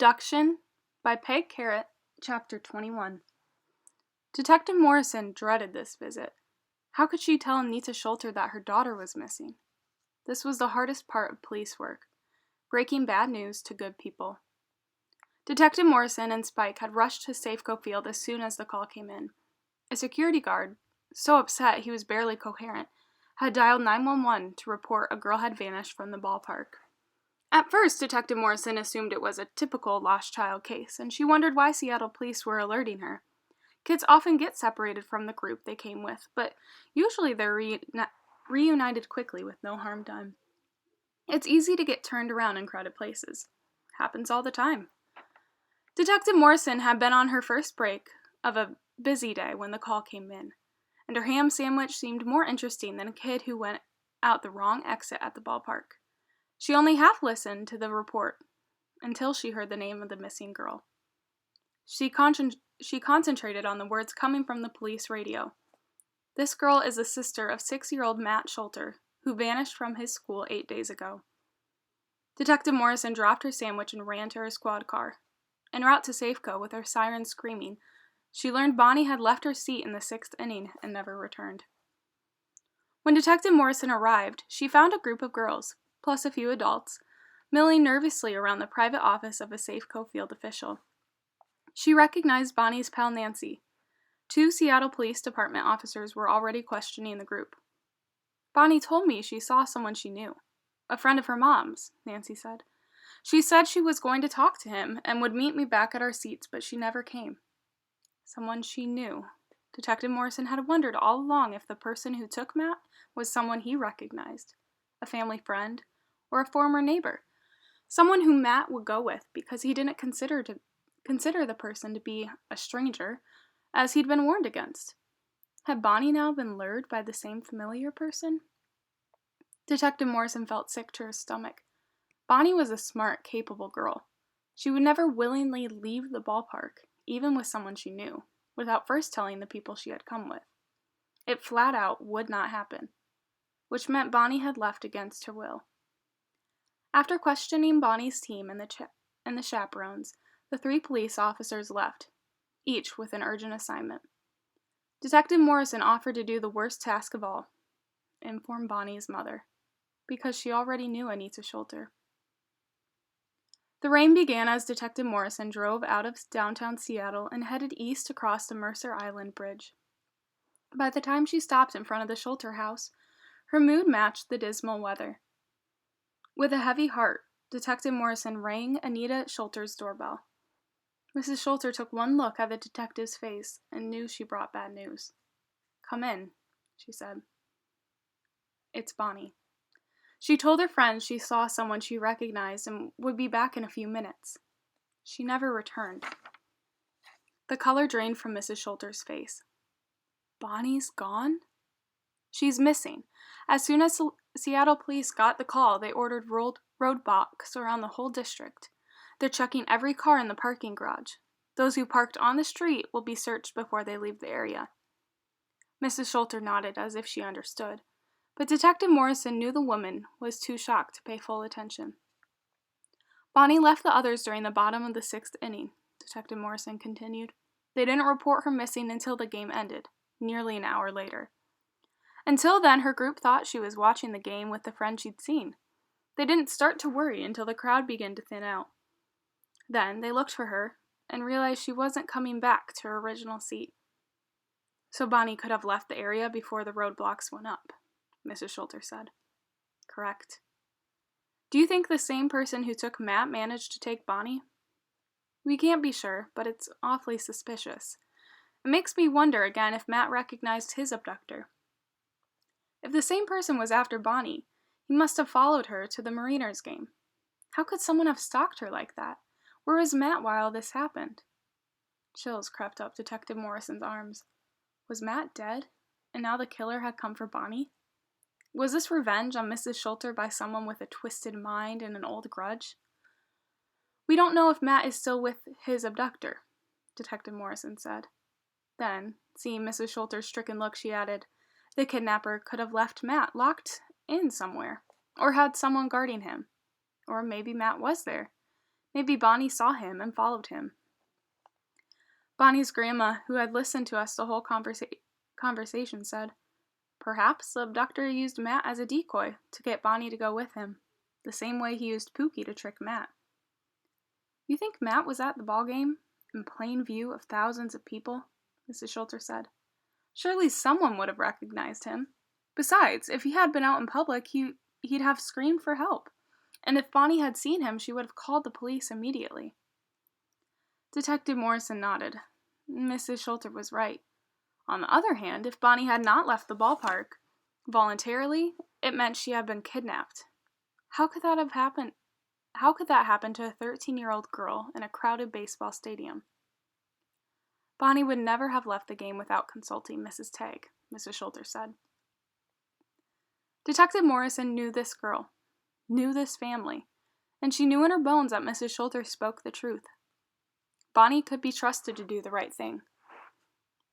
Abduction by Peg Carrot, Chapter 21. Detective Morrison dreaded this visit. How could she tell Anita Schulter that her daughter was missing? This was the hardest part of police work, breaking bad news to good people. Detective Morrison and Spike had rushed to Safeco Field as soon as the call came in. A security guard, so upset he was barely coherent, had dialed 911 to report a girl had vanished from the ballpark. At first, Detective Morrison assumed it was a typical lost child case, and she wondered why Seattle police were alerting her. Kids often get separated from the group they came with, but usually they're reunited quickly with no harm done. It's easy to get turned around in crowded places. Happens all the time. Detective Morrison had been on her first break of a busy day when the call came in, and her ham sandwich seemed more interesting than a kid who went out the wrong exit at the ballpark. She only half listened to the report until she heard the name of the missing girl. She concentrated on the words coming from the police radio. This girl is the sister of 6-year-old Matt Schulter, who vanished from his school 8 days ago. Detective Morrison dropped her sandwich and ran to her squad car. En route to Safeco with her siren screaming, she learned Bonnie had left her seat in the 6th inning and never returned. When Detective Morrison arrived, she found a group of girls, plus a few adults, milling nervously around the private office of a Safeco Field official. She recognized Bonnie's pal Nancy. 2 Seattle Police Department officers were already questioning the group. "Bonnie told me she saw someone she knew. A friend of her mom's," Nancy said. "She said she was going to talk to him and would meet me back at our seats, but she never came." Someone she knew. Detective Morrison had wondered all along if the person who took Matt was someone he recognized. A family friend, or a former neighbor. Someone who Matt would go with because he didn't consider the person to be a stranger, as he'd been warned against. Had Bonnie now been lured by the same familiar person? Detective Morrison felt sick to her stomach. Bonnie was a smart, capable girl. She would never willingly leave the ballpark, even with someone she knew, without first telling the people she had come with. It flat out would not happen, which meant Bonnie had left against her will. After questioning Bonnie's team and the chaperones, the 3 police officers left, each with an urgent assignment. Detective Morrison offered to do the worst task of all, inform Bonnie's mother, because she already knew Anita Schulter. The rain began as Detective Morrison drove out of downtown Seattle and headed east across the Mercer Island Bridge. By the time she stopped in front of the Schulter house, her mood matched the dismal weather. With a heavy heart, Detective Morrison rang Anita Schulter's doorbell. Mrs. Schulter took one look at the detective's face and knew she brought bad news. "Come in," she said. "It's Bonnie." She told her friends she saw someone she recognized and would be back in a few minutes. She never returned. The color drained from Mrs. Schulter's face. "Bonnie's gone?" "She's missing. As soon as Seattle police got the call, they ordered roadblocks around the whole district. They're checking every car in the parking garage. Those who parked on the street will be searched before they leave the area." Mrs. Schulter nodded as if she understood, but Detective Morrison knew the woman was too shocked to pay full attention. "Bonnie left the others during the bottom of the 6th inning," Detective Morrison continued. "They didn't report her missing until the game ended, nearly an hour later. Until then, her group thought she was watching the game with the friend she'd seen. They didn't start to worry until the crowd began to thin out. Then they looked for her and realized she wasn't coming back to her original seat." "So Bonnie could have left the area before the roadblocks went up," Mrs. Schulter said. "Correct." "Do you think the same person who took Matt managed to take Bonnie?" "We can't be sure, but it's awfully suspicious. It makes me wonder again if Matt recognized his abductor. If the same person was after Bonnie, he must have followed her to the Mariners game. How could someone have stalked her like that? Where was Matt while this happened?" Chills crept up Detective Morrison's arms. Was Matt dead, and now the killer had come for Bonnie? Was this revenge on Mrs. Schulter by someone with a twisted mind and an old grudge? "We don't know if Matt is still with his abductor," Detective Morrison said. Then, seeing Mrs. Schulter's stricken look, she added, "The kidnapper could have left Matt locked in somewhere, or had someone guarding him. Or maybe Matt was there. Maybe Bonnie saw him and followed him. Bonnie's grandma, who had listened to us the whole conversation, said, "Perhaps the abductor used Matt as a decoy to get Bonnie to go with him, the same way he used Pookie to trick Matt." "You think Matt was at the ball game, in plain view of thousands of people?" Mrs. Schulter said. "Surely someone would have recognized him. Besides, if he had been out in public, he'd have screamed for help. And if Bonnie had seen him, she would have called the police immediately." Detective Morrison nodded. Mrs. Schulter was right. On the other hand, if Bonnie had not left the ballpark voluntarily, it meant she had been kidnapped. How could that happen to a 13-year-old girl in a crowded baseball stadium? "Bonnie would never have left the game without consulting Mrs. Tagg," Mrs. Schulter said. Detective Morrison knew this girl, knew this family, and she knew in her bones that Mrs. Schulter spoke the truth. Bonnie could be trusted to do the right thing.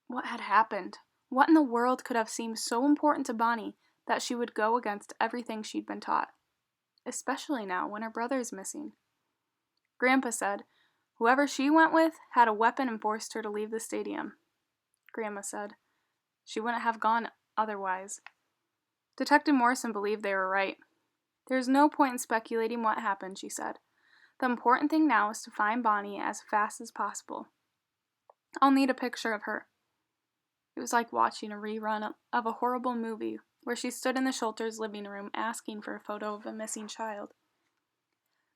What had happened? What in the world could have seemed so important to Bonnie that she would go against everything she'd been taught? Especially now, when her brother is missing. Grandpa said, "Whoever she went with had a weapon and forced her to leave the stadium." Grandma said, "She wouldn't have gone otherwise." Detective Morrison believed they were right. "There's no point in speculating what happened," she said. "The important thing now is to find Bonnie as fast as possible. I'll need a picture of her." It was like watching a rerun of a horrible movie where she stood in the Schulter's living room asking for a photo of a missing child.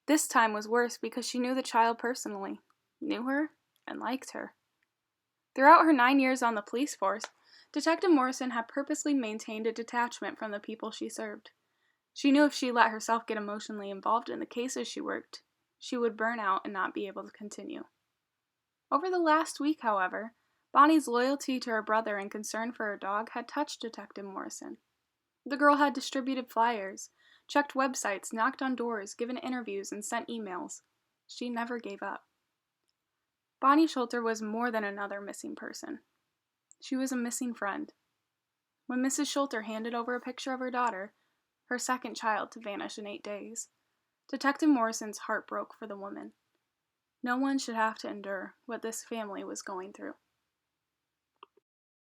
This time was worse because she knew the child personally, knew her, and liked her. Throughout her 9 years on the police force, Detective Morrison had purposely maintained a detachment from the people she served. She knew if she let herself get emotionally involved in the cases she worked, she would burn out and not be able to continue. Over the last week, however, Bonnie's loyalty to her brother and concern for her dog had touched Detective Morrison. The girl had distributed flyers, checked websites, knocked on doors, given interviews, and sent emails. She never gave up. Bonnie Schulter was more than another missing person. She was a missing friend. When Mrs. Schulter handed over a picture of her daughter, her second child to vanish in 8 days, Detective Morrison's heart broke for the woman. No one should have to endure what this family was going through.